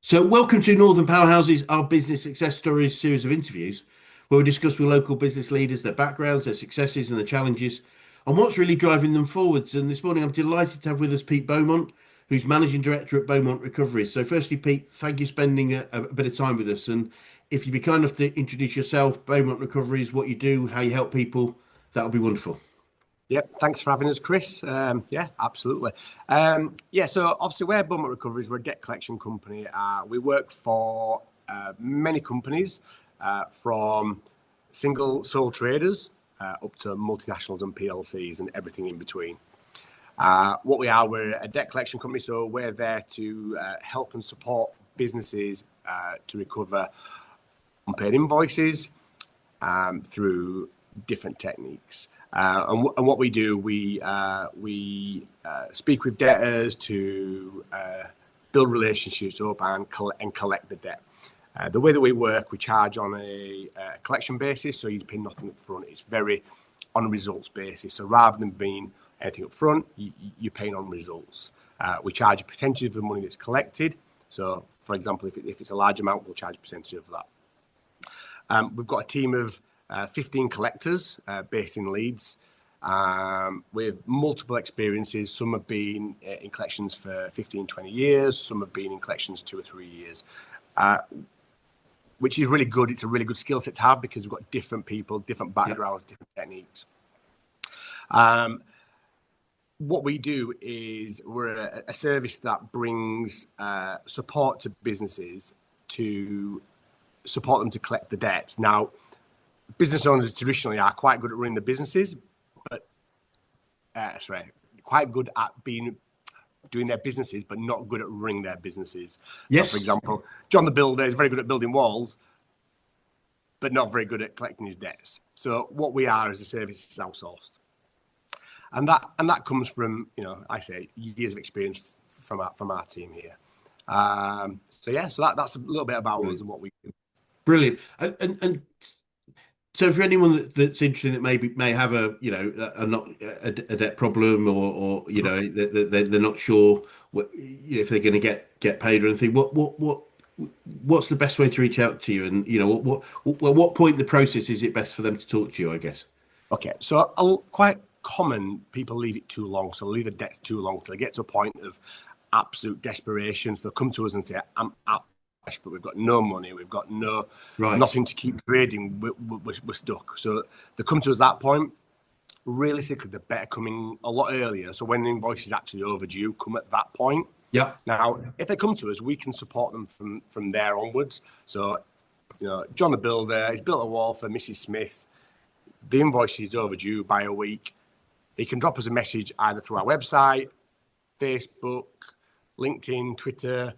So, welcome to Northern Powerhouses, our business success stories series of interviews, where we discuss with local business leaders their backgrounds, their successes, and the challenges, and what's really driving them forwards. And this morning, I'm delighted to have with us Pete Beaumont, who's managing director at Beaumont Recoveries. So, firstly, Pete, thank you for spending a bit of time with us. And if you'd be kind enough to introduce yourself, Beaumont Recoveries, what you do, how you help people, that would be wonderful. Yep, thanks for having us, Chris. Yeah, absolutely. So obviously we're Beaumont Recoveries. We're a debt collection company. We work for many companies, from single sole traders up to multinationals and PLCs and everything in between. What we are, we're a debt collection company, so we're there to help and support businesses to recover unpaid invoices through different techniques. And what we do, we speak with debtors to build relationships up and collect the debt. The way that we work, we charge on a collection basis, so you pay nothing up front. It's very on a results basis. So rather than being anything up front, you're paying on results. We charge a percentage of the money that's collected. So, for example, if it's a large amount, we'll charge a percentage of that. We've got a team of 15 collectors based in Leeds with multiple experiences. Some have been in collections for 15, 20 years. Some have been in collections 2 or 3 years, which is really good. It's a really good skill set to have because we've got different people, different backgrounds, different techniques. What we do is we're a service that brings support to businesses to support them to collect the debts. Now, business owners traditionally are quite good at running the businesses, but quite good at doing their businesses, but not good at running their businesses. Yes. So, for example, John the Builder is very good at building walls, but not very good at collecting his debts. So, what we are as a service is outsourced, and that comes from years of experience from our team here. So that's a little bit about us and what we do. Brilliant. And so for anyone that's interested that may have a debt problem or they're not sure if they're going to get paid or anything, what's the best way to reach out to you? And what point in the process is it best for them to talk to you, I guess? Okay, so quite common people leave it too long. So leave the debts too long till they get to a point of absolute desperation. So they'll come to us and say, "I'm out, but we've got no money, we've got nothing to keep trading, we're stuck." So they come to us at that point. Realistically, they're better coming a lot earlier. So when the invoice is actually overdue, come at that point. Yeah. Now, if they come to us, we can support them from there onwards. So, John the Builder, he's built a wall for Mrs. Smith. The invoice is overdue by a week. He can drop us a message either through our website, Facebook, LinkedIn, Twitter,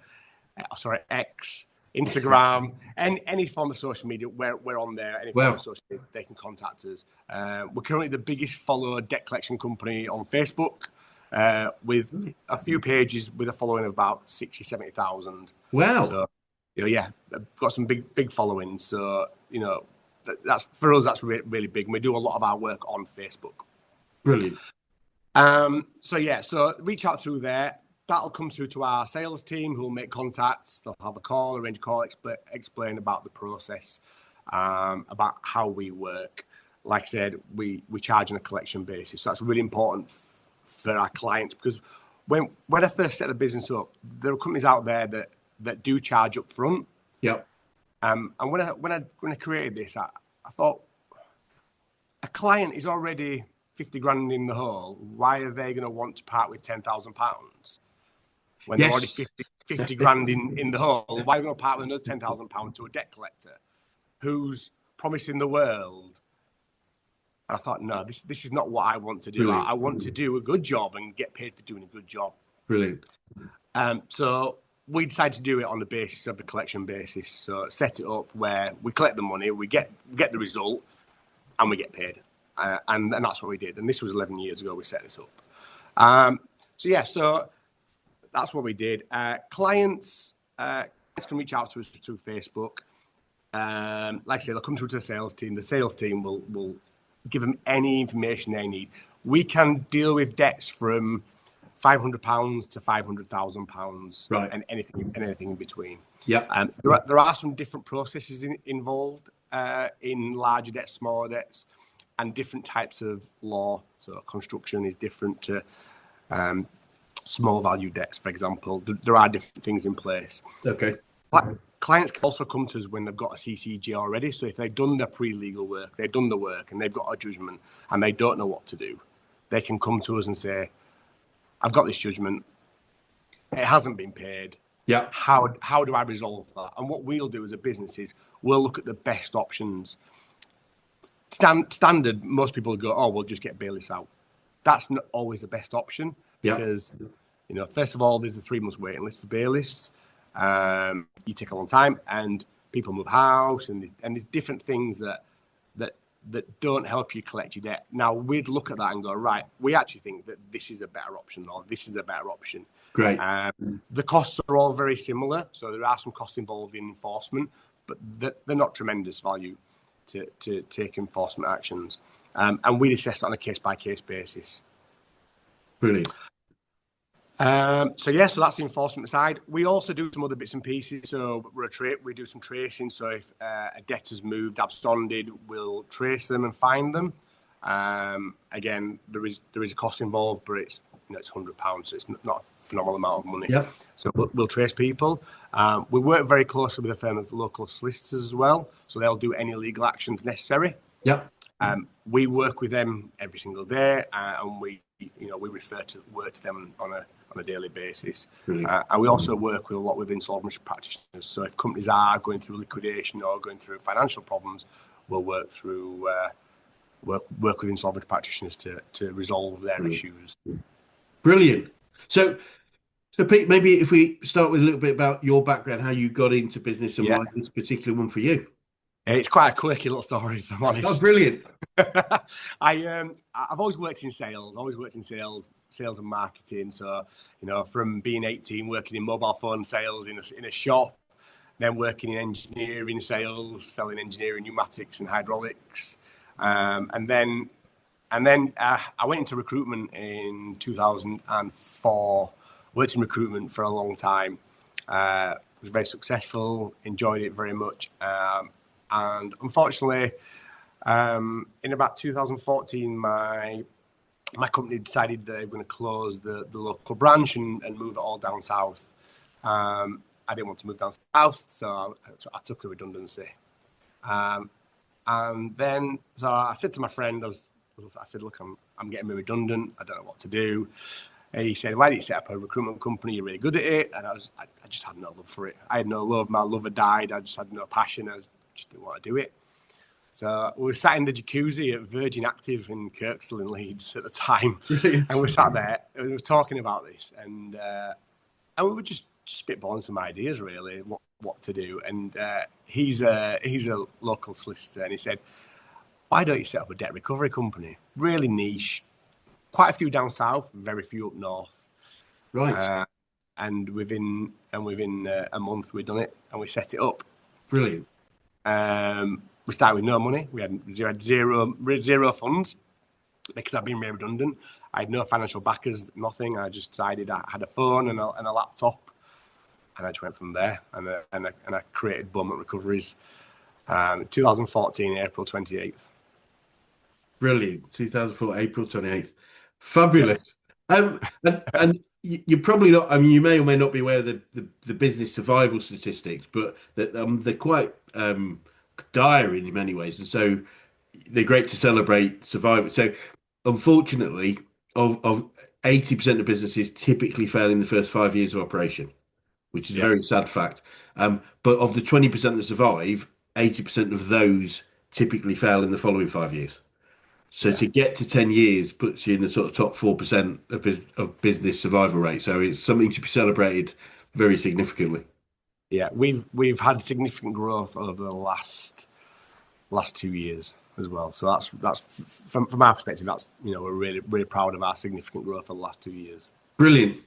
X, Instagram, and any form of social media. We're on there. Any form of social media, they can contact us. We're currently the biggest followed debt collection company on Facebook, with a few pages with a following of about 60, 70,000. Wow. So, got some big followings. So, that's for us, that's really big. And we do a lot of our work on Facebook. Brilliant. So reach out through there. That'll come through to our sales team, who will make contacts. They'll have a call, arrange a call, explain about the process, about how we work. Like I said, we charge on a collection basis. So that's really important for our clients, because when I first set the business up, there are companies out there that do charge up front. Yep. And when I created this, I thought, a client is already 50 grand in the hole. Why are they going to want to part with £10,000 when they're already 50 grand in the hole? Why are they going to part with another £10,000 to a debt collector who's promising the world? And I thought, no, this is not what I want to do. I want to do a good job and get paid for doing a good job. Brilliant. So we decided to do it on the basis of the collection basis. So set it up where we collect the money, we get the result, and we get paid. And that's what we did. And this was 11 years ago we set this up. So that's what we did. Clients can reach out to us through Facebook. Like I said, they'll come through to the sales team. The sales team will give them any information they need. We can deal with debts from £500 to £500,000, Right. and anything in between. Yeah. There are some different processes involved in larger debts, smaller debts, and different types of law. So construction is different to small value debts, for example. There are different things in place. Okay. Clients can also come to us when they've got a CCG already. So if they've done their pre-legal work, they've done the work, and they've got a judgment, and they don't know what to do, they can come to us and say, I've got this judgment, it hasn't been paid. Yeah. How do I resolve that? And what we'll do as a business is we'll look at the best options. Standard, most people go, oh, we'll just get bailiffs out. That's not always the best option, because, first of all, there's a 3 months waiting list for bailiffs. You take a long time, and people move house, and there's different things that don't help you collect your debt. Now, we'd look at that and go, right, we actually think that this is a better option, or this is a better option. Great. The costs are all very similar, so there are some costs involved in enforcement, but they're not tremendous value to take enforcement actions. And we assess it on a case-by-case basis. Brilliant. So that's the enforcement side. We also do some other bits and pieces. So we do some tracing. So if a debtor's moved, absconded, we'll trace them and find them. Again, there is a cost involved, but it's £100, so it's not a phenomenal amount of money. Yeah. So we'll trace people. We work very closely with a firm of local solicitors as well, so they'll do any legal actions necessary. Yeah. We work with them every single day, and we refer to them on a daily basis. And we also work a lot with insolvency practitioners. So if companies are going through liquidation or going through financial problems, we'll work with insolvency practitioners to resolve their issues. Brilliant. So Pete, maybe if we start with a little bit about your background, how you got into business, and why this particular one for you. It's quite a quirky little story, if I'm honest. Oh, brilliant. I've always worked in sales, sales and marketing. So, from being 18, working in mobile phone sales in a shop, then working in engineering sales, selling engineering pneumatics and hydraulics. And then I went into recruitment in 2004, worked in recruitment for a long time, was very successful, enjoyed it very much. And unfortunately, in about 2014, my company decided they were going to close the local branch and move it all down south. I didn't want to move down south, so I took a redundancy. And then, so I said to my friend, I said, look, I'm getting me redundant. I don't know what to do. And he said, why don't you set up a recruitment company? You're really good at it. And I just had no love for it. I had no love. My love had died. I just had no passion. I just didn't want to do it. So we were sat in the jacuzzi at Virgin Active in Kirkstall in Leeds at the time. Brilliant. And we sat there and we were talking about this. And we were just spitballing some ideas, really, what to do. And he's a local solicitor, and he said, why don't you set up a debt recovery company? Really niche, quite a few down south, very few up north. Right. And within a month we'd done it, and we set it up. Brilliant. We started with no money. We had zero funds because I'd been made redundant. I had no financial backers, nothing. I just decided I had a phone and a laptop, and I just went from there. And I created Beaumont Recoveries. 2014, April 28th. Brilliant. 2004, April 28th. Fabulous. And you're probably not, I mean, you may or may not be aware of the business survival statistics, but they're quite dire in many ways. And so they're great to celebrate survival. So unfortunately, of 80% of businesses typically fail in the first 5 years of operation, which is a very sad fact. But of the 20% that survive, 80% of those typically fail in the following 5 years. So to get to 10 years puts you in the sort of top 4% of business survival rate. So it's something to be celebrated very significantly. Yeah, we've had significant growth over the last 2 years as well. So that's from our perspective, that's, we're really proud of our significant growth over the last 2 years. Brilliant.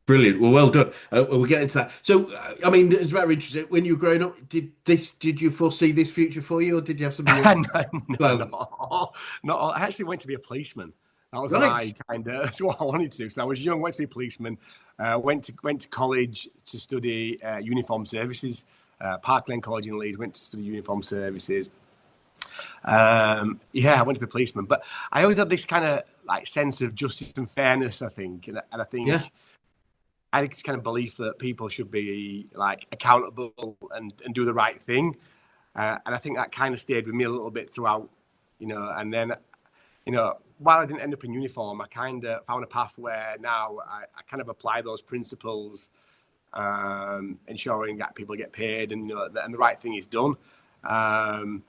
Well done. We'll get into that. So, I mean, it's very interesting. When you were growing up, did you foresee this future for you, or did you have something? No. I actually went to be a policeman. That was my Right. kind of what I wanted to do. So I was young, went to be a policeman, went to college to study uniform services. Parkland College in Leeds, went to study uniform services. Yeah, I went to be a policeman, but I always had this kind of like sense of justice and fairness. I think, and I Yeah. think I think it's kind of belief that people should be like accountable and do the right thing. And I think that kind of stayed with me a little bit throughout, and then, while I didn't end up in uniform, I kind of found a path where now I kind of apply those principles, ensuring that people get paid and, and the right thing is done. Um,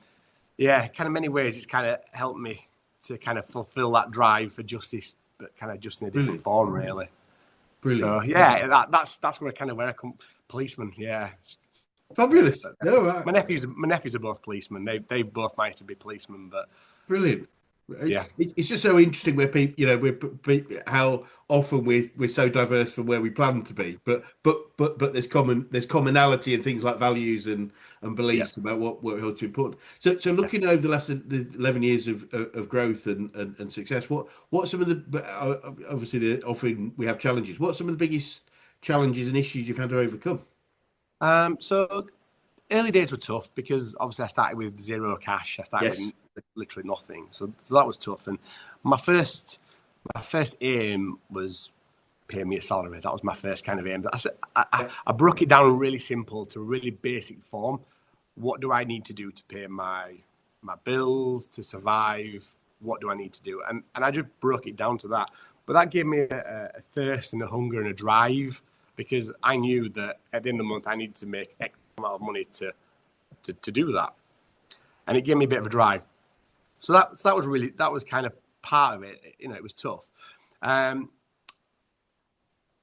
yeah, kind of many ways it's kind of helped me to kind of fulfill that drive for justice, but kind of just in a different Brilliant. form, really. Brilliant. So yeah, that's where I come policeman. Yeah, yeah. Fabulous. No, right. My nephews are both policemen. They both managed to be policemen, but Brilliant. yeah, It's just so interesting where people, how often we're so diverse from where we plan to be, but there's commonality in things like values and yeah, beliefs about what holds important. So looking over the 11 years of growth and success, what some of the obviously often we have challenges. What some of the biggest challenges and issues you've had to overcome? So early days were tough because obviously I started with zero cash. I started Yes. with literally nothing. So that was tough. And my first my first aim was pay me a salary. That was my first kind of aim. I broke it down really simple to really basic form. What do I need to do to pay my bills to survive? What do I need to do? And I just broke it down to that. But that gave me a thirst and a hunger and a drive because I knew that at the end of the month I needed to make X amount of money to do that. And it gave me a bit of a drive. So that was kind of part of it. It was tough. Um,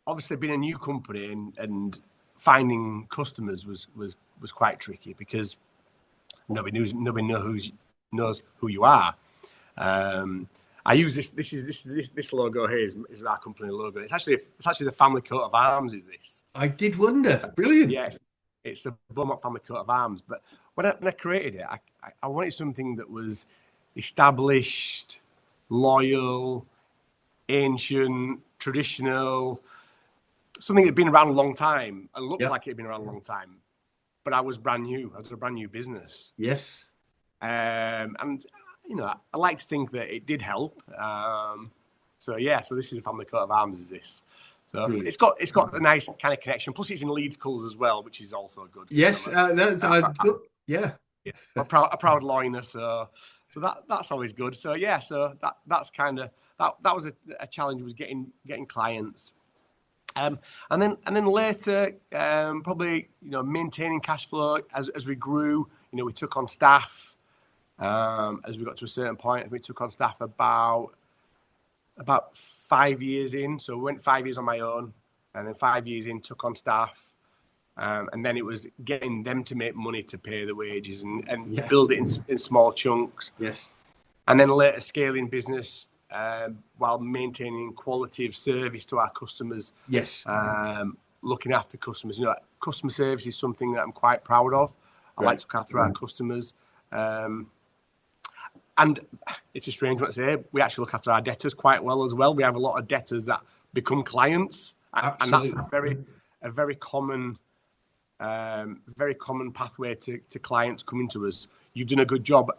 Obviously being a new company and finding customers was quite tricky because nobody knows who you are. I use this logo here is our company logo. It's actually the family coat of arms. Is this? I did wonder. Brilliant. Yes, it's the Beaumont family coat of arms. But when I created it, I wanted something that was established, loyal, ancient, traditional, something that had been around a long time and looked Yeah. like it had been around a long time. But I was brand new. I was a brand new business. Yes. And I like to think that it did help. So yeah, so this is a family coat of arms. Is this? So Brilliant. it's got a nice kind of connection. Plus, it's in Leeds colours as well, which is also good. Yes. Yeah. Yeah, a proud loiner. So that's always good. So yeah, so that's kind of that was a challenge was getting clients. And then later, probably maintaining cash flow as we grew. We took on staff. As we got to a certain point, we took on staff about 5 years in. So we went 5 years on my own, and then 5 years in took on staff. And then it was getting them to make money to pay the wages and Yeah. build it in small chunks. Yes. And then later scaling business while maintaining quality of service to our customers. Yes. Looking after customers. Customer service is something that I'm quite proud of. I like to look after our customers. And it's a strange one to say, we actually look after our debtors quite well as well. We have a lot of debtors that become clients. And that's a very common pathway to clients coming to us. You've done a good job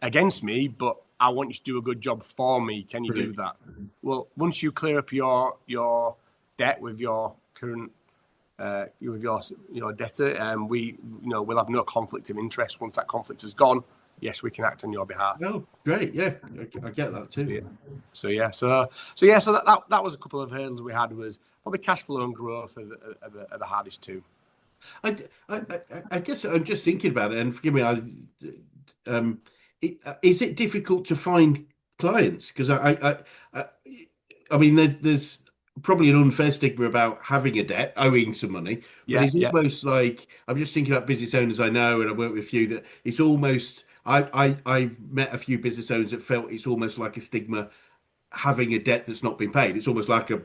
against me, but I want you to do a good job for me. Can you do that? Well, once you clear up your debt with your current with your debtor, we'll have no conflict of interest. Once that conflict is gone, yes, we can act on your behalf. Oh, great. Yeah, I get that too. So that was a couple of hurdles we had. Was probably cash flow and growth are the hardest two. I guess I'm just thinking about it, and forgive me. Is it difficult to find clients? Because I mean, there's probably an unfair stigma about having a debt, owing some money, but it's almost like I'm just thinking about business owners I know, and I work with a few that it's almost. I've met a few business owners that felt it's almost like a stigma having a debt that's not been paid. It's almost like a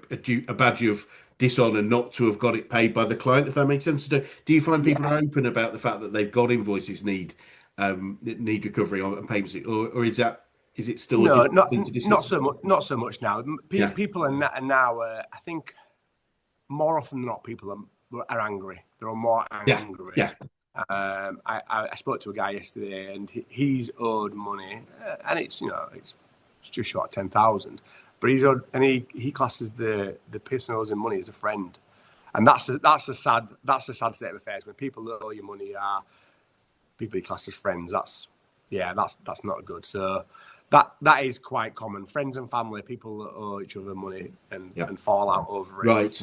badge of dishonor not to have got it paid by the client, if that makes sense. Do you find people are open about the fact that they've got invoices need recovery on payments, or is that? Is it still a No, difficult thing to discuss? not so much. Not so much now. Yeah, People are now. I think more often than not, people are angry. They're more yeah, angry. yeah, I spoke to a guy yesterday, and he's owed money, and it's it's just short of 10,000, but he's owed, and he classes the person who owes him money as a friend, and that's a sad state of affairs when people that owe you money are people you class as friends. That's not good. So that is quite common. Friends and family, people that owe each other money yeah. and fall out over it. Right,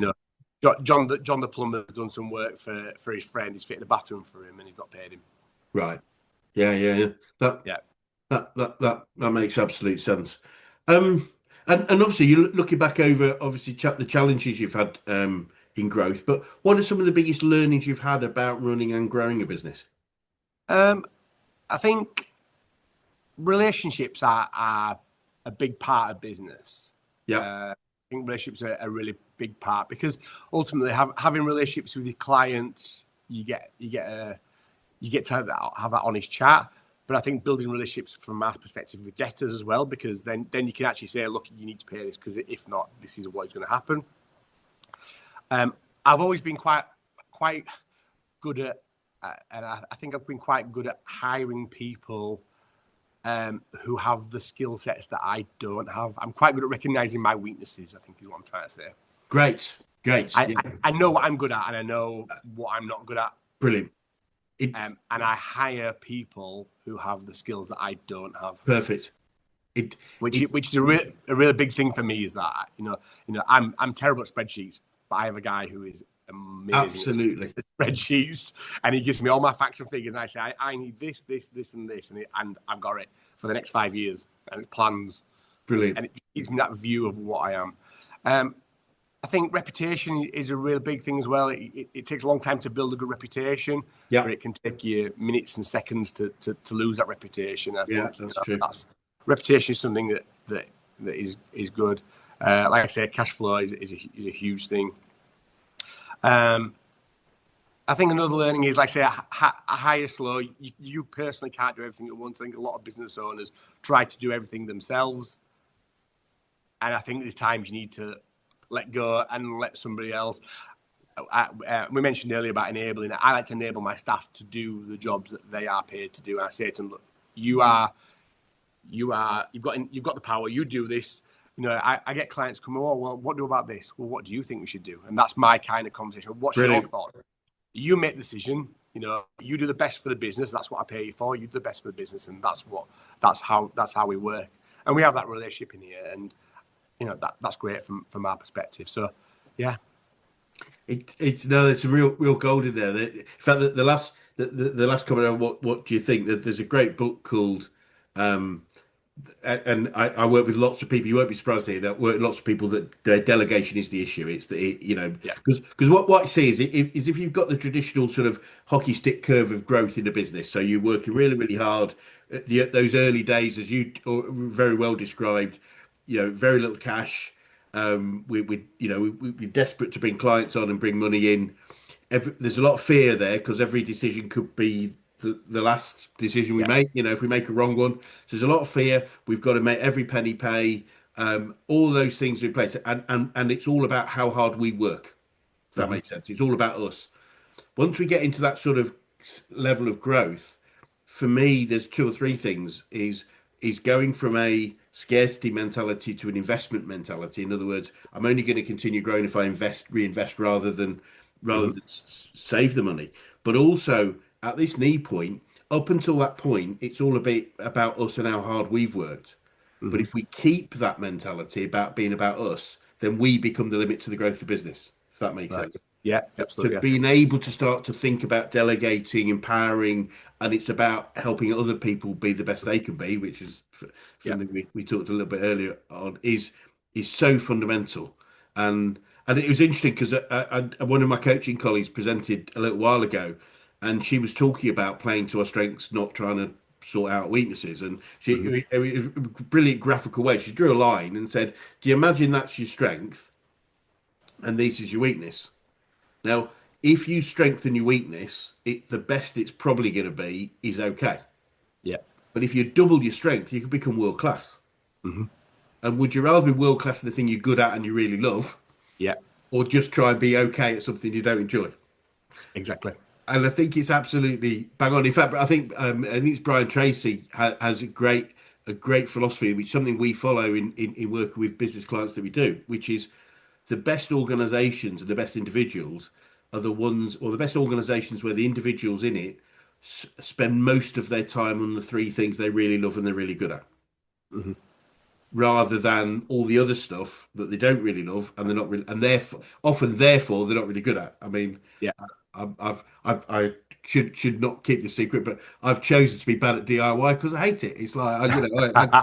John the plumber has done some work for his friend. He's fitted a bathroom for him, and he's not paid him. right. Yeah, yeah, yeah. That Yeah. that makes absolute sense. Um, and obviously you're looking back over obviously the challenges you've had in growth, but what are some of the biggest learnings you've had about running and growing a business? Um, I think relationships are a big part of business. Yeah, I think relationships are a really big part because ultimately having relationships with your clients, you get to have that honest chat. But I think building relationships from my perspective with debtors as well, because then you can actually say, look, you need to pay this because if not, this is what is going to happen. I've always been quite good at, and I think I've been quite good at hiring people who have the skill sets that I don't have. I'm quite good at recognizing my weaknesses, I think is what I'm trying to say. great, great. I, Yeah, I, I know what I'm good at and I know what I'm not good at. brilliant. It And I hire people who have the skills that I don't have. perfect. It it Which is a really big thing for me is that I'm terrible at spreadsheets, but I have a guy who is amazing absolutely at spreadsheets, and he gives me all my facts and figures, and I say I need this, and this, and I've got it for the next 5 years, and it plans, brilliant. and it gives me that view of what I am. I think reputation is a real big thing as well. It takes a long time to build a good reputation, Yeah, but it can take you minutes and seconds to lose that reputation. I yeah, think that's true. that's reputation is something that is good. Like I say, cash flow is a huge thing. Um, I think another learning is, like I say, a higher slow. You personally can't do everything at once. I think a lot of business owners try to do everything themselves, and I think there's times you need to let go and let somebody else. We mentioned earlier about enabling. I like to enable my staff to do the jobs that they are paid to do. And I say to them, look, you've got the power. You do this. I get clients coming. Oh, well, what do about this? Well, what do you think we should do? And that's my kind of conversation. What's your Brilliant. thoughts? You make the decision. You do the best for the business. That's what I pay you for. You do the best for the business, and that's how we work. And we have that relationship in here, and that's great from our perspective. So, yeah. It's no, there's some real gold in there. In fact, the last comment on what do you think? That there's a great book called and I work with lots of people. You won't be surprised to hear that work with lots of people that delegation is the issue. It's Yeah. because what I see is if you've got the traditional sort of hockey stick curve of growth in a business, so you're working really hard at those early days, as you very well described, very little cash. We're desperate to bring clients on and bring money in. There's a lot of fear there because every decision could be the last decision we Yeah. make. If we make a wrong one, so there's a lot of fear. We've got to make every penny pay. All those things are in place, and it's all about how hard we work. If that Mm-hmm. makes sense, it's all about us. Once we get into that sort of level of growth, for me, there's two or three things. Is going from a scarcity mentality to an investment mentality. In other words, I'm only going to continue growing if I reinvest rather Mm-hmm. than save the money. But also at this knee point, up until that point, it's all a bit about us and how hard we've worked. But Mm-hmm. if we keep that mentality about being about us, then we become the limit to the growth of business, if that makes Right. sense. Yeah. So Absolutely. Yeah. being able to start to think about delegating, empowering, and it's about helping other people be the best they can be, which is Yeah. something we talked a little bit earlier on, is so fundamental. And it was interesting because one of my coaching colleagues presented a little while ago, and she was talking about playing to our strengths, not trying to sort out weaknesses. And Mm-hmm. it was a brilliant graphical way. She drew a line and said, "Do you imagine that's your strength, and this is your weakness?" Now, if you strengthen your weakness, the best it's probably going to be is okay. Yeah. But if you double your strength, you can become world class. Hmm. And would you rather be world class in the thing you're good at and you really love, Yeah, or just try and be okay at something you don't enjoy? exactly. And I think it's absolutely bang on. In fact, I think it's Brian Tracy has a great philosophy, which is something we follow in working with business clients that we do, which is the best organizations and the best individuals are the ones, or the best organizations where the individuals in it spend most of their time on the three things they really love and they're really good at, Hmm. rather than all the other stuff that they don't really love and they're not really, and therefore they're not really good at. I mean, Yeah. I should not keep this secret, but I've chosen to be bad at DIY because I hate it. It's like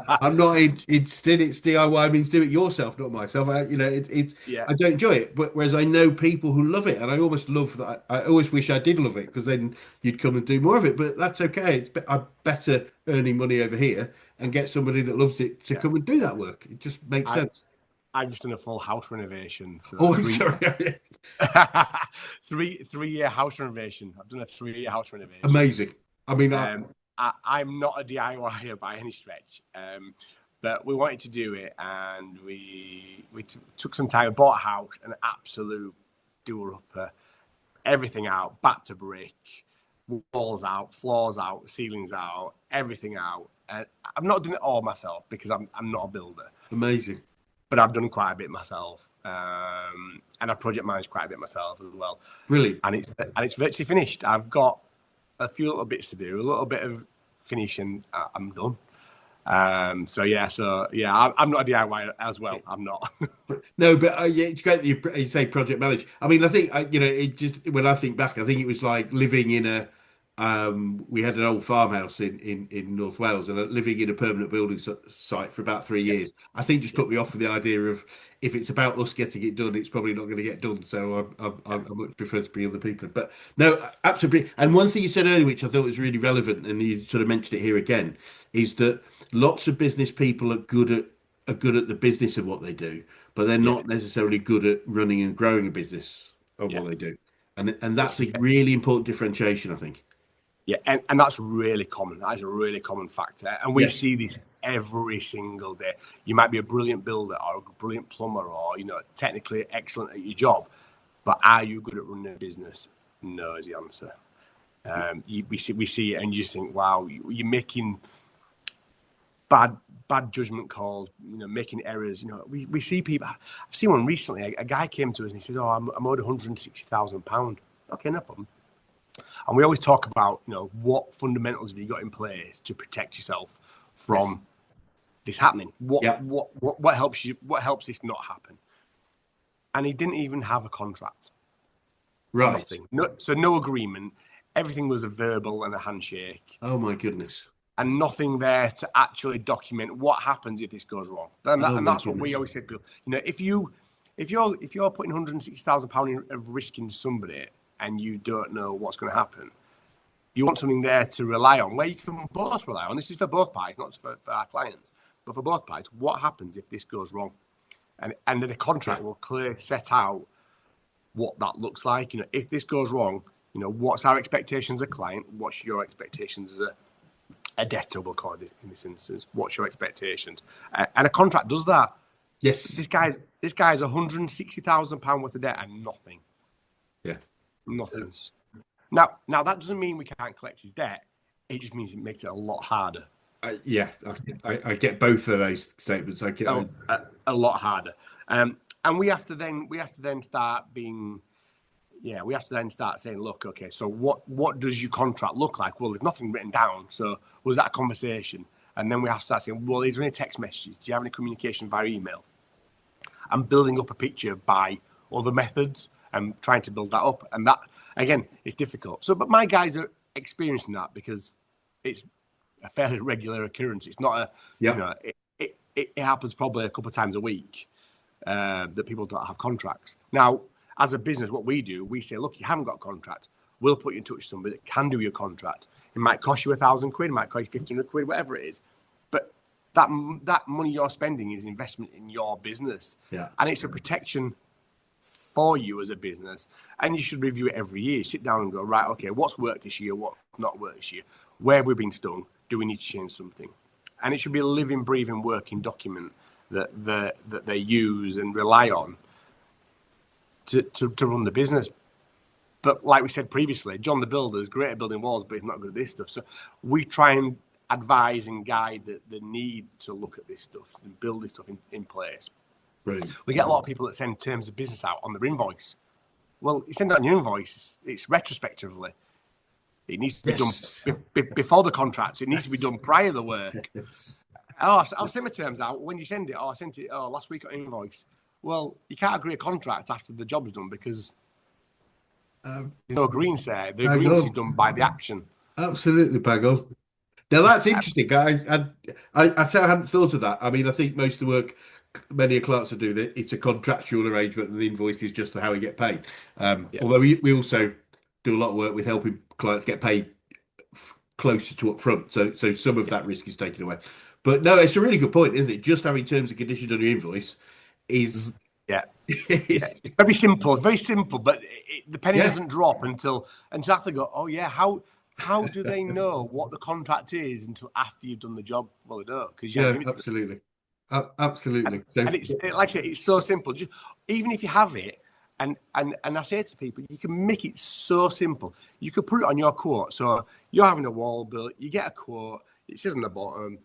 I'm not interested. It's DIY means do it yourself, not myself. Yeah. I don't enjoy it. But whereas I know people who love it, and I almost love that. I always wish I did love it because then you'd come and do more of it. But that's okay. I'm better earning money over here and get somebody that loves it to Yeah. come and do that work. It just makes I sense. I've just done a full house renovation. So Oh, I'm sorry. 3 year house renovation. I've done a 3 year house renovation. Amazing. I mean, I'm not a DIYer by any stretch, but we wanted to do it, and we took some time. We bought a house, an absolute doer upper, everything out, back to brick, walls out, floors out, ceilings out, everything out. And I'm not doing it all myself because I'm not a builder, amazing. but I've done quite a bit myself, and I project managed quite a bit myself as well. Brilliant. And it's virtually finished. I've got a few little bits to do, a little bit of finish, and I'm done. I'm not a DIY as well. I'm not. No, but yeah, it's great that you say project manage. I mean, I think it just when I think back, I think it was like living in a. We had an old farmhouse in North Wales, and living in a permanent building site for about 3 years. I think just Yeah, put me off with the idea of if it's about us getting it done, it's probably not going to get done. So yeah, I much prefer to be other people. But no, absolutely. And one thing you said earlier, which I thought was really relevant, and you sort of mentioned it here again, is that lots of business people are good at the business of what they do, but they're yeah, not necessarily good at running and growing a business of yeah. what they do. And that's It's a really important differentiation, I think. Yeah, and that's really common. That is a really common factor, and we Yes. see this every single day. You might be a brilliant builder or a brilliant plumber, or technically excellent at your job, but are you good at running a business? No is the answer. We see it, and you think, wow, you're making bad judgment calls, making errors. We see people. I've seen one recently. A guy came to us and he says, "Oh, I'm owed £160,000." Okay, no problem. And we always talk about, what fundamentals have you got in place to protect yourself Yes. from this happening? Yeah. What helps you? What helps this not happen? And he didn't even have a contract. Right. Nothing. No agreement. Everything was a verbal and a handshake, Oh my goodness. and nothing there to actually document what happens if this goes wrong. Oh And my that's what we goodness. always say to people. If you're putting £160,000 of risk into somebody and you don't know what's going to happen, you want something there to rely on, where you can both rely on. This is for both parties, not just for our clients, but for both parties. What happens if this goes wrong? And then the Yeah. contract will clearly set out what that looks like. If this goes wrong, what's our expectations as a client? What's your expectations as a debtor? We'll call it in this instance. What's your expectations? And a contract does that. Yes. This guy's £160,000 worth of debt and nothing. Yeah. Nothing. That's, Now that doesn't mean we can't collect his debt. It just means it makes it a lot harder. yeah. I get both of those statements. I get. A lot harder. And we have to then start being, yeah, we have to then start saying, look, okay, so what does your contract look like? Well, there's nothing written down. So was that a conversation? And then we have to start saying, well, is there any text messages? Do you have any communication via email? I'm building up a picture by other methods and trying to build that up. And that, again, it's difficult. So, but my guys are experiencing that because it's a fairly regular occurrence. It's not Yeah. it happens probably a couple of times a week that people don't have contracts. Now, as a business, what we do, we say, look, you haven't got a contract. We'll put you in touch with somebody that can do your contract. It might cost you £1,000, it might cost you 1,500 quid, whatever it is. But that money you're spending is investment in your business. Yeah. And it's a protection for you as a business. And you should review it every year. Sit down and go, right, okay, what's worked this year? What's not worked this year? Where have we been stung? do we need to change something? And it should be a living, breathing, working document that they use and rely on to run the business. But like we said previously, John the Builder is great at building walls, but he's not good at this stuff. So we try and advise and guide the need to look at this stuff and build this stuff in place. Brilliant. We get a lot of people that send terms of business out on their invoice. Well, you send it on your invoice, it's retrospectively. It needs to be done before the contract. So it needs to be done prior to the work. Oh, I'll send my terms out. When you send it, I sent it last week on invoice. Well, you can't agree a contract after the job's done because there's no agreement there. The agreement is done by the action. Absolutely, bang on. Now that's interesting. I say I hadn't thought of that. I mean, I think most of the work many clients will do that. It's a contractual arrangement, and the invoice is just for how we get paid. Although we also do a lot of work with helping clients get paid closer to upfront, so some of that risk is taken away. But no, it's a really good point, isn't it? Just having terms and conditions on your invoice is it's very simple, but the penny doesn't drop until I have to go, oh yeah, how do they know what the contract is until after you've done the job? Well, they don't, because absolutely. Absolutely. And it's like I say, it's so simple. Just even if you have it, and I say to people, you can make it so simple. You could put it on your quote. So you're having a wall built, you get a quote. It says on the bottom,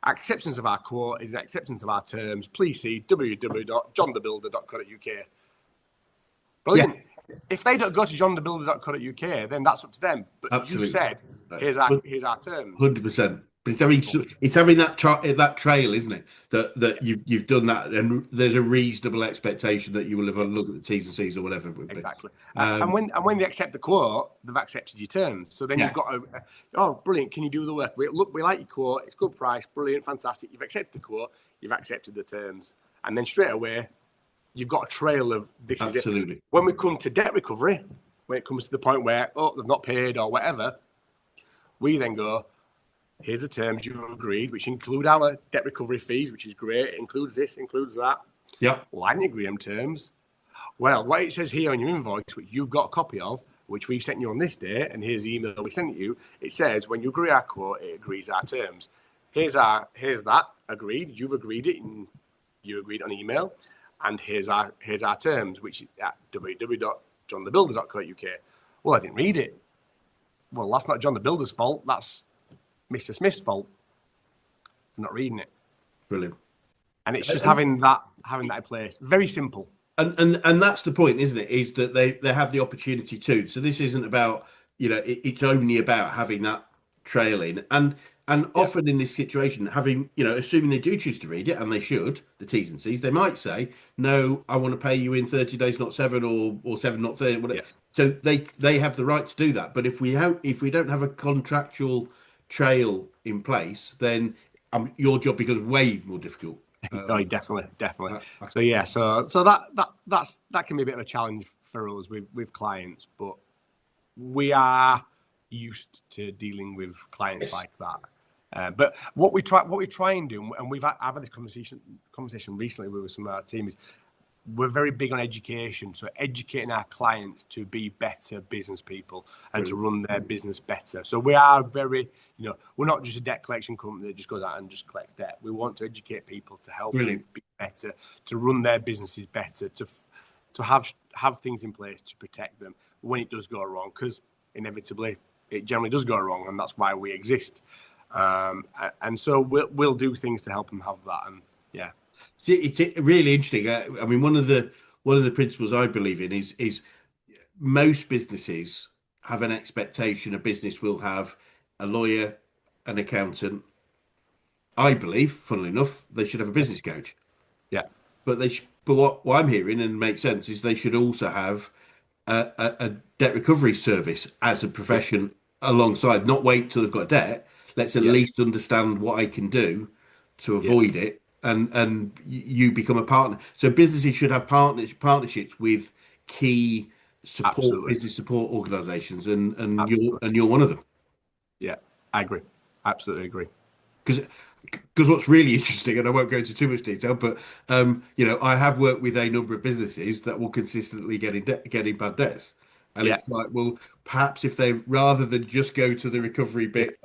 acceptance of our quote is an acceptance of our terms. Please see www.johnthebuilder.co.uk. Brilliant. Yeah. If they don't go to johnthebuilder.co.uk, then that's up to them. But absolutely. You said, here's our terms. 100%. But it's having that trail, isn't it? That you've done that, and there's a reasonable expectation that you will have a look at the T's and C's or whatever it would be. Exactly. And when they accept the quote, they've accepted your terms. So then you've got brilliant. Can you do the work? We like your quote. It's good price. Brilliant. Fantastic. You've accepted the quote. You've accepted the terms, and then straight away, you've got a trail of this. Absolutely. Is it. When we come to debt recovery, when it comes to the point where they've not paid or whatever, we then go, here's the terms you've agreed, which include our debt recovery fees, which is great. It includes this, includes that. Yeah. Well, I didn't agree on terms. Well, what it says here on your invoice, which you've got a copy of, which we sent you on this day, and here's the email we sent you, it says when you agree our quote, it agrees our terms. Here's that agreed. You've agreed it, and you agreed on email. And here's our terms, which is at www.johnthebuilder.co.uk. Well, I didn't read it. Well, that's not John the Builder's fault. That's Mr. Smith's fault for not reading it. Brilliant. And it's just having that in place. Very simple. And that's the point, isn't it? Is that they have the opportunity to. So this isn't about, it's only about having that trail in. And often in this situation, having, assuming they do choose to read it, and they should, the T's and C's, they might say, no, I want to pay you in 30 days, not 7, or 7, not 30, whatever. Yeah. So they have the right to do that. But if we don't have a contractual trail in place, then your job becomes way more difficult. Definitely. So that can be a bit of a challenge for us with clients, but we are used to dealing with clients like that. But what we try and do, and I've had this conversation recently with some of our team, is we're very big on education. So educating our clients to be better business people and to run their business better. So we are very, we're not just a debt collection company that just goes out and just collects debt. We want to educate people to help them be better, to run their businesses better, to have things in place to protect them when it does go wrong, because inevitably it generally does go wrong, and that's why we exist. And so we'll do things to help them have that. And yeah. See, it's really interesting. I mean, one of the principles I believe in is most businesses have an expectation a business will have a lawyer, an accountant. I believe, funnily enough, they should have a business coach. Yeah. But what I'm hearing, and makes sense, is they should also have a debt recovery service as a profession alongside. Not wait till they've got debt. Let's at least understand what I can do to avoid it. And you become a partner. So businesses should have partnerships with key business support organisations, and you're one of them. Yeah, I agree. Absolutely agree. Because what's really interesting, and I won't go into too much detail, but I have worked with a number of businesses that will consistently getting bad debts, And Yeah, it's like, well, perhaps if they rather than just go to the recovery yeah, bit,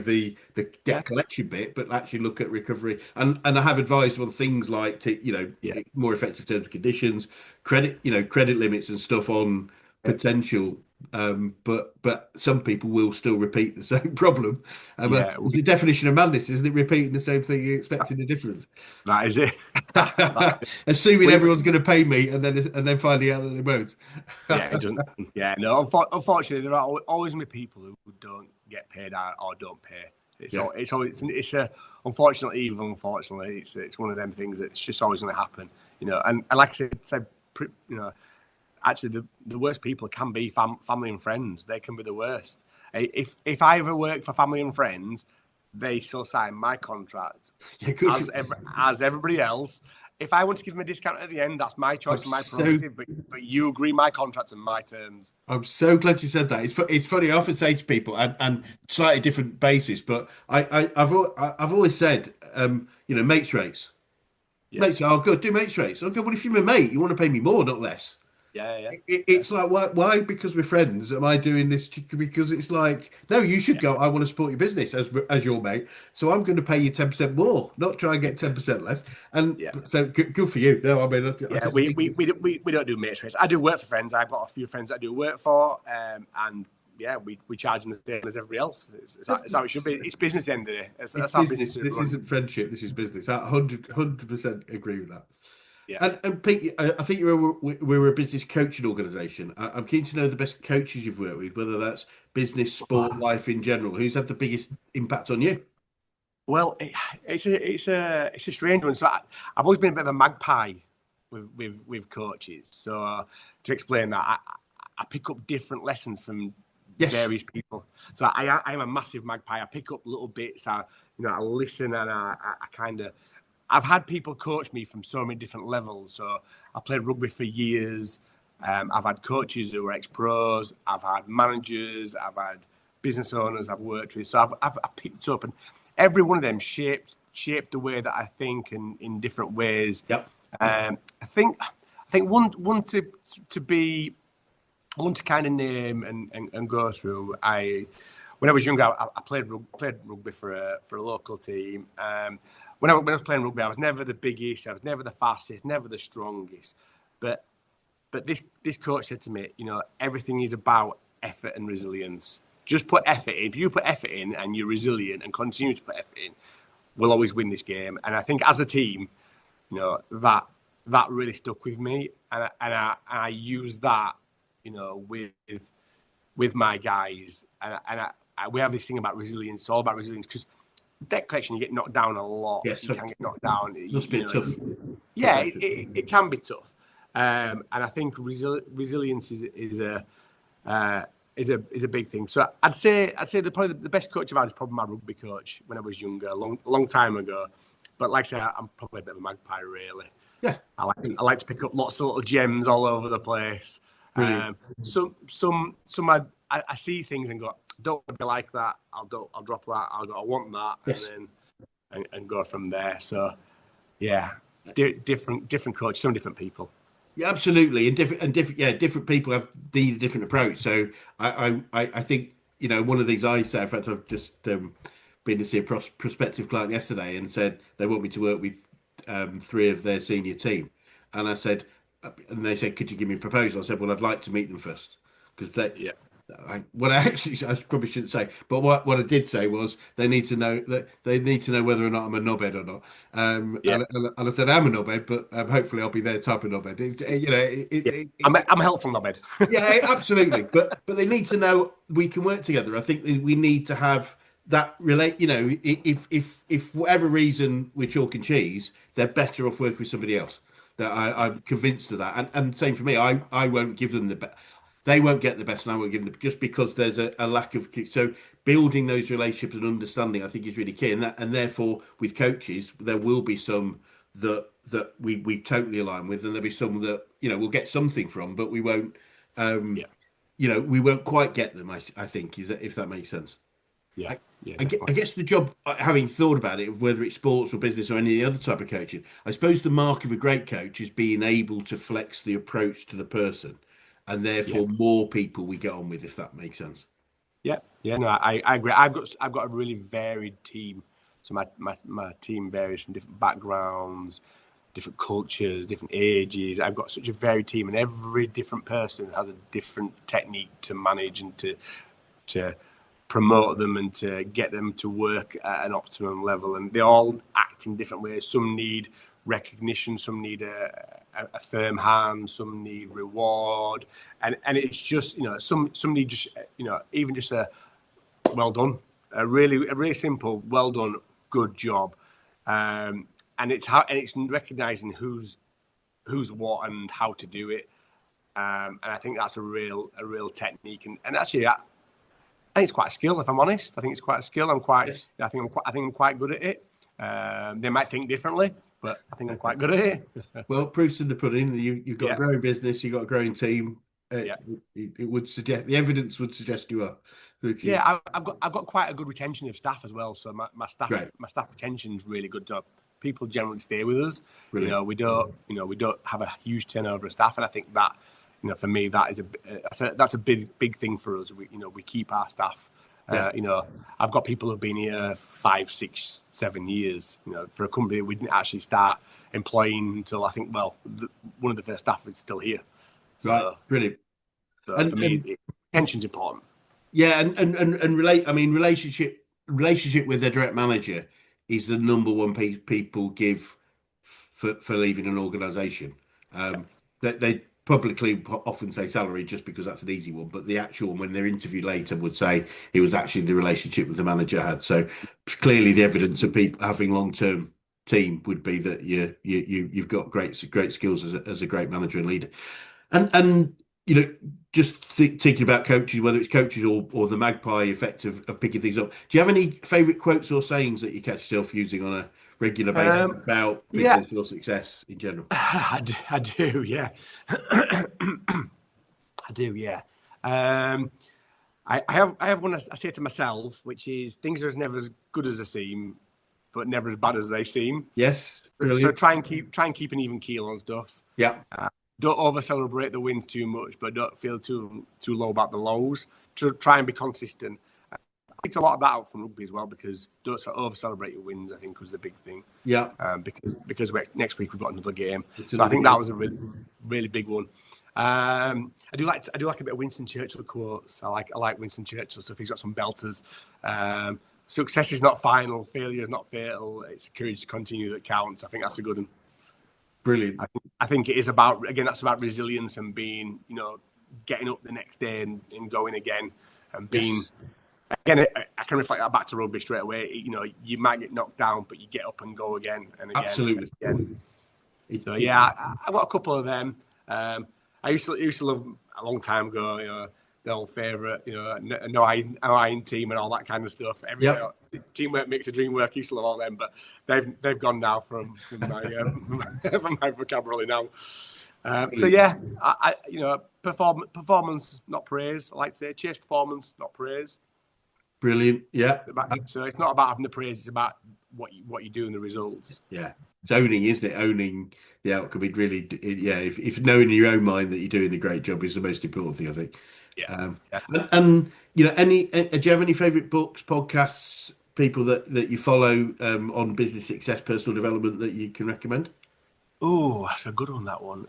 the yeah, debt collection bit, but actually look at recovery. And I have advised on things like yeah, more effective terms and conditions, credit limits and stuff on yeah. potential. But some people will still repeat the same problem. Yeah, It's the definition of madness, isn't it? Repeating the same thing, expecting a difference. that is it. That is it. Assuming We, everyone's going to pay me, and then finding out that they won't. yeah, it doesn't. Yeah, no. Unfortunately, there are always going to be people who don't get paid out or don't pay. Yeah. It's always it's a unfortunately, even unfortunately, it's one of them things that's just always going to happen. And like I said, actually, the worst people can be family and friends. They can be the worst. If I ever work for family and friends, they still sign my contract Yeah, good for as everybody else. If I want to give them a discount at the end, that's my choice I'm and my so prerogative. But you agree my contract and my terms. I'm so glad you said that. It's funny. I often say to people, and slightly different basis, but I've always said, mates rates. Yeah, Mates, oh, good, do mates rates. Okay, well, if you're my mate, you want to pay me more, not less. yeah, yeah, yeah, It's like, why? Because we're friends. Am I doing this because it's like, no, you should yeah, go. I want to support your business as your mate, so I'm going to pay you 10% more, not try and get 10% less. And yeah. so good for you. No, I mean, I Yeah, just think we don't do mates rates. I do work for friends. I've got a few friends that I do work for, and yeah, we charge them the same as everybody else. It's how it should be. It's business at the end of the day. it's That's how business business. should This run. isn't friendship. This is business. I 100% agree with that. Yeah. And Pete, I think we're a business coaching organisation. I'm keen to know the best coaches you've worked with, whether that's business, sport, life in general. Who's had the biggest impact on you? Well, it's a strange one. So I've always been a bit of a magpie with coaches. So to explain that, I pick up different lessons from Yes. various people. So I am a massive magpie. I pick up little bits. I listen and I kind of. I've had people coach me from so many different levels. So I played rugby for years. I've had coaches who were ex-pros. I've had managers. I've had business owners I've worked with. So I've picked up, and every one of them shaped the way that I think and in different ways. Yep. I think one to be one to kind of name and go through. When I was younger, I played rugby for a local team. When I was playing rugby, I was never the biggest, I was never the fastest, never the strongest. But this coach said to me, everything is about effort and resilience. Just put effort in. If you put effort in and you're resilient and continue to put effort in, we'll always win this game. And I think as a team, that really stuck with me, and I use that, with my guys, and we have this thing about resilience. It's all about resilience because debt collection, you get knocked down a lot. Yes. You can get knocked down. Must be tough. Yeah, it can be tough, and I think resilience is a big thing. So I'd say probably the best coach I've had is probably my rugby coach when I was younger, a long time ago. But like I say, I'm probably a bit of a magpie, really. Yeah. I like to pick up lots of little gems all over the place. Brilliant. Some I see things and go, don't be like that. I'll drop that. I'll go, I want that, Yes. and then and go from there. So yeah, different coaches, some different people. Yeah, absolutely. Different people have need a different approach. So I think, one of these I say, in fact, I've just been to see a prospective client yesterday and said they want me to work with three of their senior team. And I said, and they said, could you give me a proposal? I said, well, I'd like to meet them first because Yeah, what I actually, I probably shouldn't say, but what I did say was they need to know whether or not I'm a knobhead or not. yeah, And I said I'm a knobhead, but hopefully I'll be their type of knobhead. yeah. I'm helpful, Nobed. Yeah, absolutely. But they need to know we can work together. I think we need to have that relate. If for whatever reason we're chalk and cheese, they're better off working with somebody else. That I'm convinced of that. And same for me. I won't give them the best. They won't get the best, and I won't give them just because there's a lack of. So building those relationships and understanding, I think, is really key. And therefore with coaches, there will be some that we totally align with, and there'll be some that we'll get something from, but we won't. Um, Yeah, we won't quite get them. I think is that if that makes sense. yeah, I, yeah, I definitely. guess the job, having thought about it, whether it's sports or business or any other type of coaching, I suppose the mark of a great coach is being able to flex the approach to the person. and Yeah. therefore more people we get on with, if that makes sense. Yeah, no, I agree. I've got a really varied team. So my team varies from different backgrounds, different cultures, different ages. I've got such a varied team, and every different person has a different technique to manage and to promote them and to get them to work at an optimum level. And they all act in different ways. Some need recognition, some need a firm hand, some need reward, and it's just some need just even just a well done, a really simple well done, good job, and it's recognizing who's what and how to do it, and I think that's a real technique, and actually I think it's quite a skill, if I'm honest. I think it's quite a skill. Yes. I think I'm quite good at it. They might think differently, but I think I'm quite good at it. Well, proof's in the pudding. You've got a Yeah, growing business, you've got a growing team. yeah, It would suggest, the evidence would suggest you are, which is yeah. I've got quite a good retention of staff as well. So great. my staff retention is really good. So people generally stay with us. Brilliant. We don't have a huge turnover of staff, and I think that for me that is that's a big thing for us. We keep our staff. Yeah. I've got people who've been here 5, 6, 7 years. For a company we didn't actually start employing until I think one of the first staff is still here. Right. So, Brilliant. so for And me, retention's important. yeah, and relate. I mean, relationship with their direct manager is the number one piece people give for leaving an organisation. That they publicly often say salary just because that's an easy one, but the actual one, when they're interviewed later, would say it was actually the relationship with the manager had. So clearly, the evidence of people having long-term team would be that you've got great skills as a great manager and leader. And just thinking about coaches, whether it's coaches or the magpie effect of picking things up. Do you have any favourite quotes or sayings that you catch yourself using on a regular basis about Yeah, business or success in general? I do, yeah. I do, yeah. Um, I have one I say to myself, which is things are never as good as they seem, but never as bad as they seem. Yes, So brilliant. try and keep an even keel on stuff. Yeah, Don't over celebrate the wins too much, but don't feel too low about the lows. Try and be consistent. I picked a lot of that out from rugby as well, because don't over celebrate your wins, I think, was the big thing. yeah. Because next week we've got another game, It's so I another think that game. was a really big one. I do like a bit of Winston Churchill quotes. I like Winston Churchill. So if he's got some belters, success is not final, failure is not fatal. It's courage to continue that counts. I think that's a good one. Brilliant. I think it is about, again, that's about resilience and being, getting up the next day and going again, and being, Yes, again, I can reflect that back to rugby straight away. You might get knocked down, but you get up and go again and again absolutely. and again. It, So it, yeah, I've got a couple of them. I used to love a long time ago, the old favourite, no iron team and all that kind of stuff. yep. Teamwork makes the dream work. I used to love all them, but they've gone now from my from my vocabulary now. So Brilliant. yeah, performance, not praise. I like to say, chase performance, not praise. Brilliant. Yeah. So it's not about having the praise; it's about what you do and the results. Yeah. It's owning, isn't it? Owning the outcome. It really, yeah. If knowing in your own mind that you're doing a great job is the most important thing, I think. Yeah, Um, yeah. and do you have any favourite books, podcasts, people that you follow on business success, personal development that you can recommend? Oh, that's a good one. That one.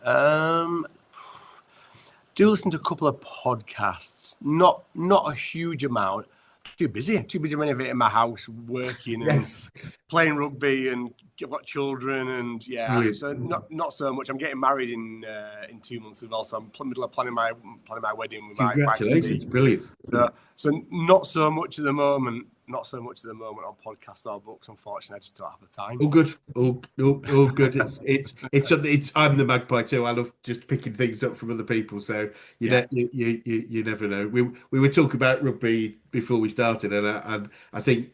Do listen to a couple of podcasts. Not a huge amount. Too busy renovating my house, working and Yes. playing rugby, and I've got children, and yeah, Brilliant. so not so much. I'm getting married in 2 months as well, so I'm middle of planning my wedding with my wife to Congratulations. be. Brilliant. So not so much at the moment. Not so much at the moment on podcasts or books. Unfortunately, I just don't have the time. All good. All good. It's I'm the magpie too. I love just picking things up from other people. So Yeah, you never know. We were talking about rugby before we started, and I think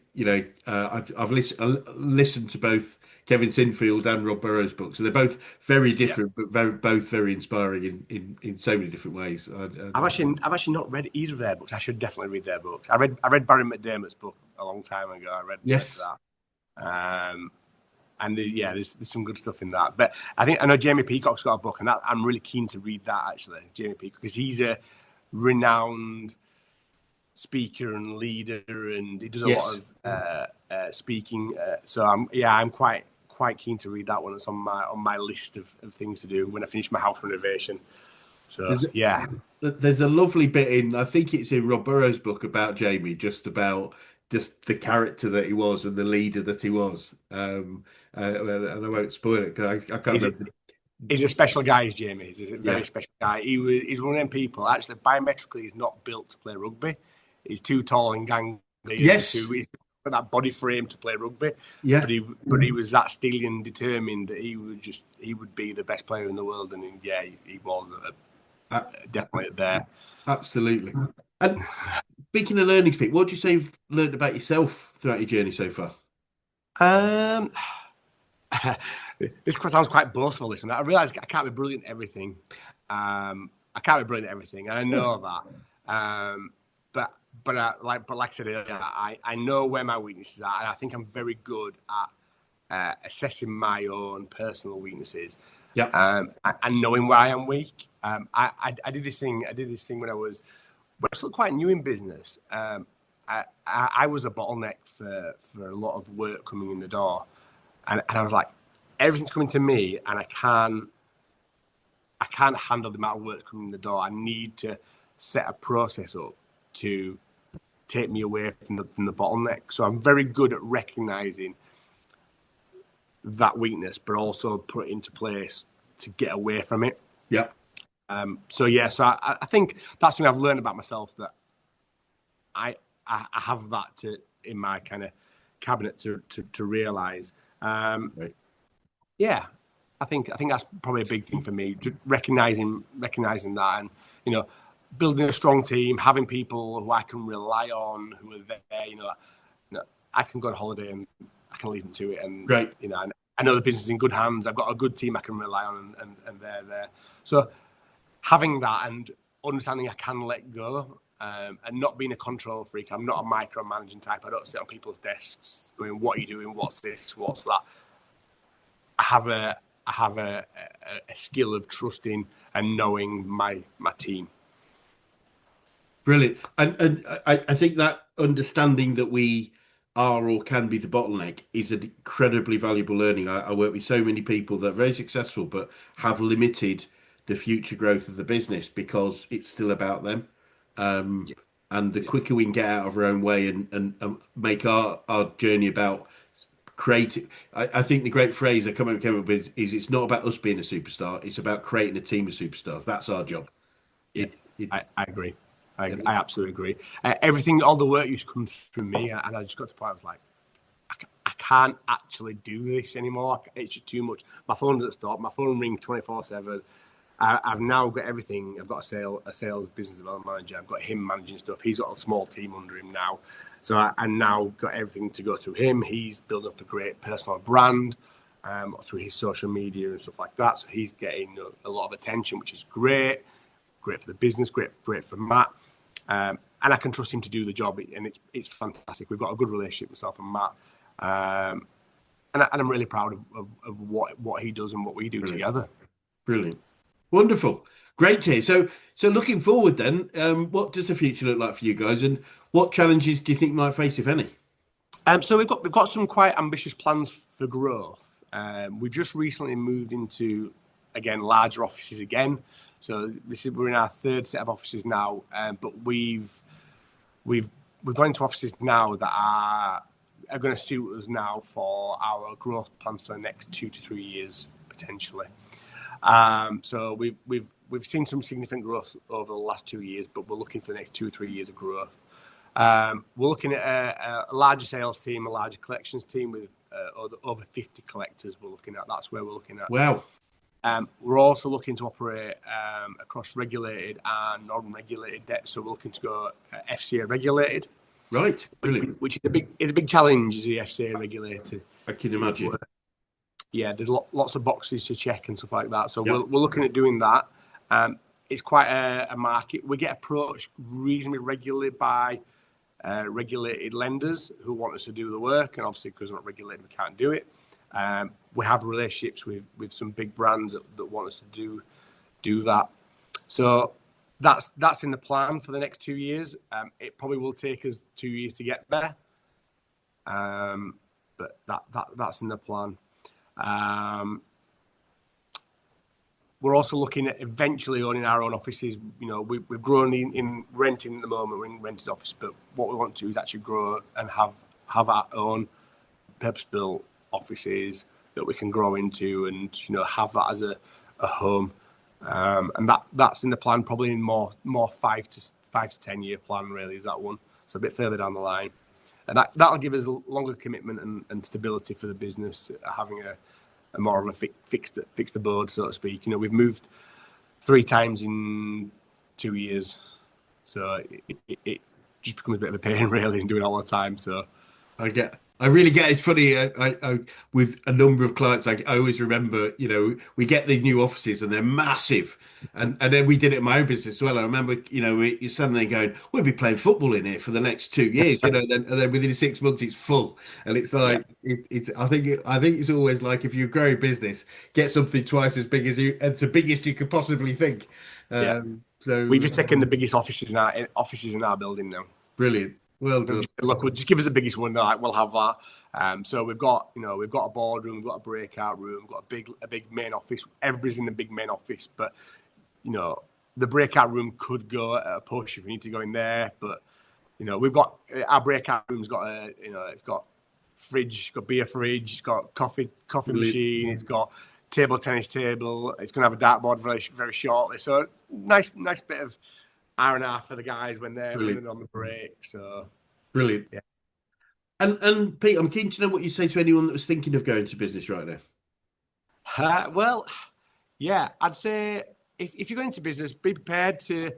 I've listened to both Kevin Sinfield and Rob Burrows' books, and they're both very yeah. different, but both very inspiring in so many different ways. I've actually not read either of their books. I should definitely read their books. I read Barry McDermott's book a long time ago. I read Yes. that. yeah, there's some good stuff in that. But I know Jamie Peacock's got a book, and I'm really keen to read that actually, Jamie Peacock, because he's a renowned speaker and leader, and he does a lot Yes. of speaking. So I'm quite keen to read that one. It's on my list of things to do when I finish my house renovation. So yeah. There's a lovely bit in, I think it's in Rob Burrows' book about Jamie, just about just the character that he was and the leader that he was. And I won't spoil it because I can't remember. He's a special guy, is Jamie. He's a Yeah. very special guy. He's one of them people. Actually, biometrically, he's not built to play rugby. He's too tall and gangly. Yes. He's got that body frame to play rugby. Yeah. But he was that steely and determined that he would be the best player in the world. And he was Uh, definitely there. Absolutely. And speaking of learning, Pete, what do you say you've learned about yourself throughout your journey so far? Um, this sounds quite boastful. Listen, I realise I can't be brilliant at everything. I can't be brilliant at everything, and I know that. But like I said earlier, I know where my weaknesses are, and I think I'm very good at assessing my own personal weaknesses. Yeah. And knowing where I am weak. I did this thing. When I was still quite new in business. I was a bottleneck for a lot of work coming in the door, and I was like, everything's coming to me, and I can't handle the amount of work coming in the door. I need to set a process up to take me away from the bottleneck. So I'm very good at recognizing that weakness, but also put it into place to get away from it. Yeah. So I think that's something I've learned about myself, that I have that in my kind of cabinet to realize. Right. Yeah, I think that's probably a big thing for me, just recognizing that, and building a strong team, having people who I can rely on, who are there. I can go on holiday and I can leave them to it, and Right. I know the business is in good hands. I've got a good team I can rely on, and they're there. So having that and understanding I can let go, and not being a control freak. I'm not a micromanaging type. I don't sit on people's desks going, "What are you doing? What's this? What's that?" I have a skill of trusting and knowing my team. Brilliant. And I think that understanding that we are or can be the bottleneck is an incredibly valuable learning. I work with so many people that are very successful but have limited the future growth of the business because it's still about them. Um, Yeah, and the yeah, quicker we can get out of our own way and make our journey about creating, I think the great phrase I came up with is it's not about us being a superstar, it's about creating a team of superstars. That's our job. yeah. It, I agree. I it absolutely agree. Everything, all the work used to come from me, and I just got to the point I was like, I can't actually do this anymore. It's just too much. My phone's at stop. My phone rings 24/7. I've now got everything. I've got a sales business development manager. I've got him managing stuff. He's got a small team under him now. So I now got everything to go through him. He's building up a great personal brand through his social media and stuff like that. So he's getting a lot of attention, which is great. Great for the business, great for Matt. And I can trust him to do the job, and it's fantastic. We've got a good relationship, myself and Matt. And I'm really proud of what he does and what we do brilliant. together. Brilliant. Wonderful. Great to hear. So looking forward then, what does the future look like for you guys, and what challenges do you think you might face, if any? So we've got some quite ambitious plans for growth. We've just recently moved into, again, larger offices again. So we're in our third set of offices now, but we've gone into offices now that are going to suit us now for our growth plans for the next 2 to 3 years potentially. So we've seen some significant growth over the last 2 years, but we're looking for the next 2 or 3 years of growth. We're looking at a larger sales team, a larger collections team with over 50 collectors. That's where we're looking at. Wow. We're also looking to operate across regulated and non-regulated debt. So we're looking to go FCA regulated. Right. Brilliant. Which is a big challenge as the FCA regulated. I can imagine. Yeah, there's lots of boxes to check and stuff like that. So Yep. we're looking at doing that. It's quite a market. We get approached reasonably regularly by regulated lenders who want us to do the work, and obviously because we're not regulated, we can't do it. We have relationships with some big brands that want us to do that. So that's in the plan for the next 2 years. It probably will take us 2 years to get there, but that's in the plan. We're also looking at eventually owning our own offices. We've grown in renting at the moment. We're in rented office, but what we want to do is actually grow and have our own purpose-built offices that we can grow into, and have that as a home. And that's in the plan, probably in more 5 to 10 year plan. Really, is that one? So a bit further down the line, and that'll give us a longer commitment and stability for the business, having a more of a fixed abode, so to speak. We've moved 3 times in 2 years, so it just becomes a bit of a pain, really, and doing it all the time. So I really get it's funny. I with a number of clients, I always remember, we get these new offices and they're massive, and then we did it in my own business as well. I remember, you're suddenly going, we'll be playing football in here for the next 2 years, then within 6 months it's full, and it's like it's. I think it's always like, if you grow a business, get something twice as big as it's the biggest you could possibly think. yeah, So we've just taken the biggest offices in our building now. brilliant. Well done. Look, we'll just give us the biggest one. Like, we'll have that. So we've got a boardroom, we've got a breakout room, we've got a big main office. Everybody's in the big main office, but the breakout room could go at a push if we need to go in there. But we've got our breakout room's got it's got fridge, it's got beer fridge, it's got coffee machine, it's got tennis table. It's going to have a dartboard very very shortly. So nice bit of R&R for the guys when they're on the break. So brilliant. Yeah. And Pete, I'm keen to know what you say to anyone that was thinking of going to business right now. Well, yeah, I'd say if you're going into business, be prepared to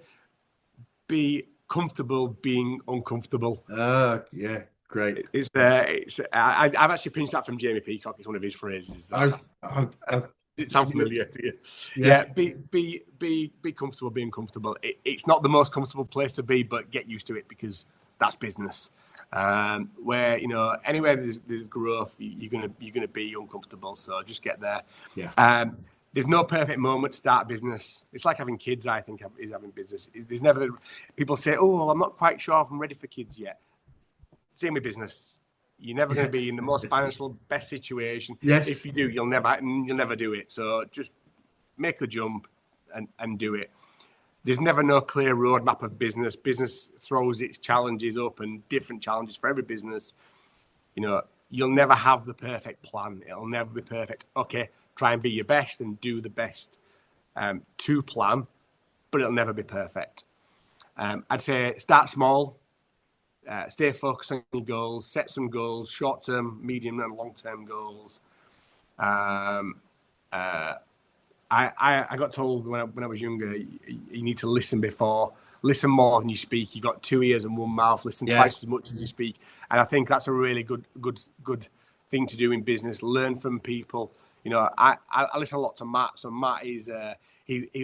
be comfortable being uncomfortable. Yeah, great. I've actually pinched that from Jamie Peacock. It's one of his phrases. It sounds familiar to you. Yeah, be comfortable being comfortable. It's not the most comfortable place to be, but get used to it, because that's business. Where anywhere there's growth, you're gonna be uncomfortable. So just get there. Yeah. There's no perfect moment to start a business. It's like having kids. I think is having business. There's never people say, "Oh, I'm not quite sure if I'm ready for kids yet." Same with business. You're never going to be in the most financial best situation. Yes. If you do, you'll never do it. So just make the jump and do it. There's never no clear roadmap of business. Business throws its challenges up, and different challenges for every business. You'll never have the perfect plan. It'll never be perfect. Okay, try and be your best and do the best to plan, but it'll never be perfect. I'd say start small. Stay focused on your goals. Set some goals, short-term, medium, and long-term goals. I got told when I was younger, you need to listen more than you speak. You got 2 ears and 1 mouth. Listen twice as much as you speak. And I think that's a really good thing to do in business. Learn from people. I listen a lot to Matt. So Matt is he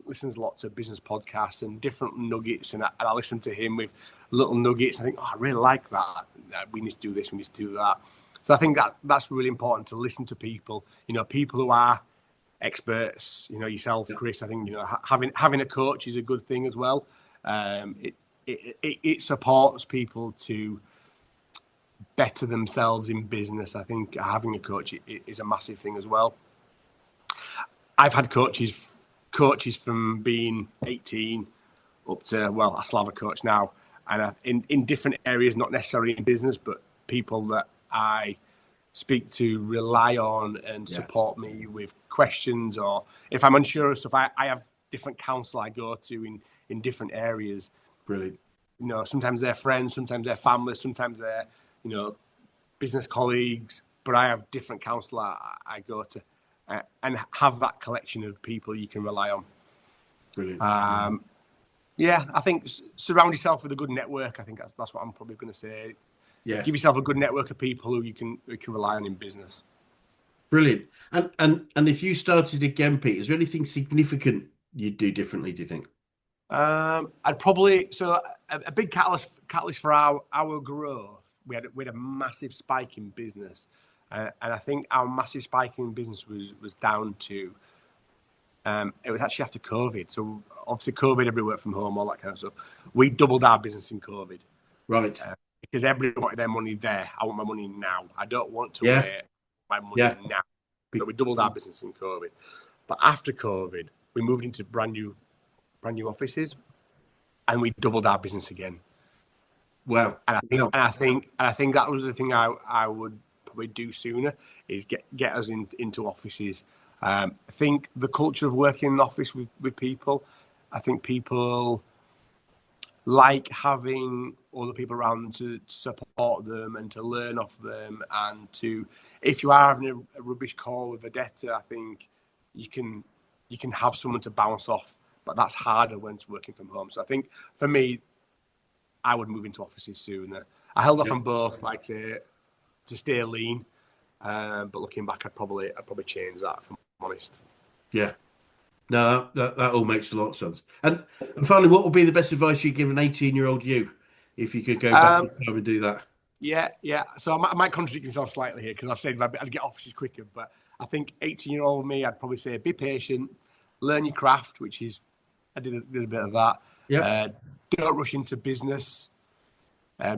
listens a lot to business podcasts and different nuggets, and I listen to him with little nuggets. I think, I really like that. We need to do this. We need to do that. So I think that's really important, to listen to people. People who are experts. Yourself, Chris. I think having a coach is a good thing as well. It supports people to better themselves in business. I think having a coach is a massive thing as well. I've had coaches from being 18 up to, well, I still have a coach now, and in different areas, not necessarily in business, but people that I speak to, rely on, and support me with questions, or if I'm unsure of stuff, I have different counsel I go to in different areas. Brilliant. Sometimes they're friends, sometimes they're family, sometimes they're business colleagues, but I have different counsel I go to, and have that collection of people you can rely on. Brilliant. I think surround yourself with a good network. I think that's what I'm probably going to say. Yeah. Give yourself a good network of people who you can rely on in business. Brilliant. And if you started again, Pete, is there anything significant you'd do differently, do you think? I'd probably a big catalyst for our growth. We had a massive spike in business And I think our massive spike in business was down to it was actually after COVID. So obviously COVID, everybody worked from home, all that kind of stuff. We doubled our business in COVID Right. because everybody wanted their money there. I want my money now. I don't want to Yeah. wait my money Yeah. now. So we doubled our business in COVID. But after COVID, we moved into brand new offices, and we doubled our business again. Wow. And Wow. I think that was the thing I would probably do sooner is get us into offices. I think the culture of working in an office with people, I think people like having other people around to support them and to learn off them, and to, if you are having a rubbish call with a debtor, I think you can have someone to bounce off, but that's harder when it's working from home. So I think for me, I would move into offices sooner. I held off Yeah. on both, like say, to stay lean. But looking back, I'd probably change that, if I'm honest. Yeah. No, that all makes a lot of sense. And finally, what would be the best advice you'd give an 18-year-old you if you could go back in Um, time and do that? yeah. So I might contradict myself slightly here because I've said I'd get offices quicker, but I think 18-year-old me, I'd probably say be patient, learn your craft, which is I did a bit of that. Yep. Uh, don't rush into business.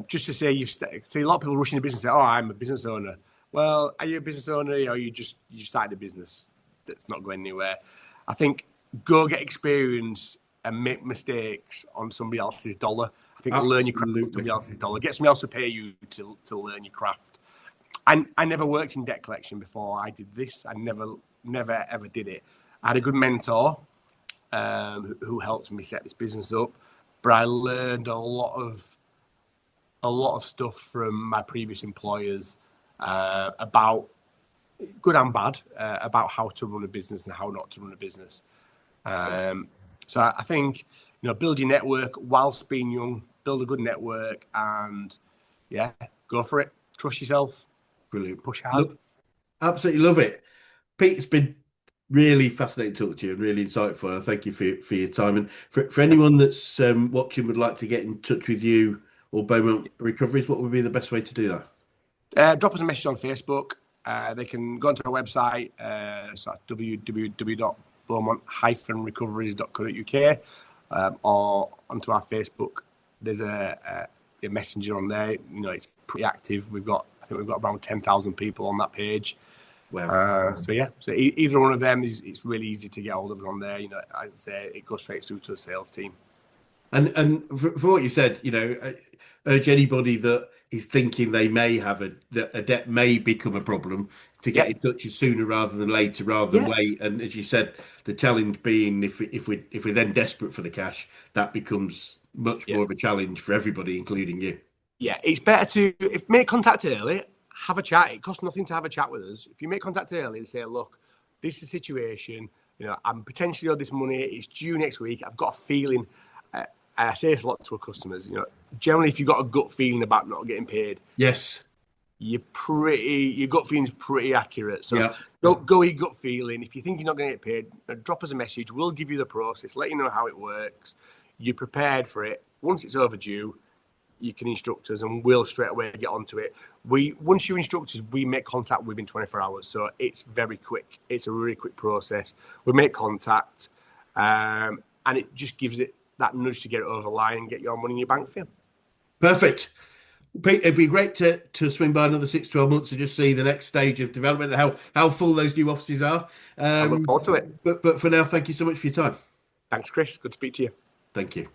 Just to say, see a lot of people rushing into business. And say, "Oh, I'm a business owner." Well, are you a business owner, or you started a business that's not going anywhere? I think go get experience and make mistakes on somebody else's dollar. I think learn your craft on Absolutely. somebody else's dollar. Get somebody else to pay you to learn your craft. And I never worked in debt collection before I did this. I never ever did it. I had a good mentor who helped me set this business up, but I learned a lot of stuff from my previous employers about good and bad about how to run a business and how not to run a business. So I think build your network whilst being young, build a good network, and yeah, go for it. Trust yourself, Brilliant. push hard. Look, absolutely love it. Pete, it's been really fascinating talking to you and really insightful. And thank you for your time. And for anyone that's watching would like to get in touch with you or Beaumont Recoveries, what would be the best way to do that? Drop us a message on Facebook. They can go onto our website, so www.beaumont-recoveries.co.uk, or onto our Facebook. There's a messenger on there. It's pretty active. I think we've got around 10,000 people on that page. Wow. So either one of them it's really easy to get hold of on there. I'd say it goes straight through to the sales team. And for what you said, I urge anybody that is thinking they may have that a debt may become a problem to get Yeah, in touch sooner rather than later, rather than yeah, wait. And as you said, the challenge being if we're then desperate for the cash, that becomes much yeah. more of a challenge for everybody, including you. Yeah, it's better to if make contact early, have a chat. It costs nothing to have a chat with us. If you make contact early and say, look, this is the situation, I'm potentially owed this money, it's due next week, I've got a feeling, I say this a lot to our customers, generally if you've got a gut feeling about not getting paid, Yes. your gut feeling's pretty accurate. So Yeah. go with your gut feeling. If you think you're not going to get paid, drop us a message. We'll give you the process, let you know how it works. You're prepared for it. Once it's overdue, you can instruct us and we'll straight away get onto it. Once you instruct us, we make contact within 24 hours. So it's very quick. It's a really quick process. We make contact and it just gives it that nudge to get it over the line and get your money in your bank for you. Perfect. Pete, it'd be great to swing by another 6 to 12 months to just see the next stage of development and how full those new offices are. I look forward to it. But for now, thank you so much for your time. Thanks, Chris. Good to speak to you. Thank you.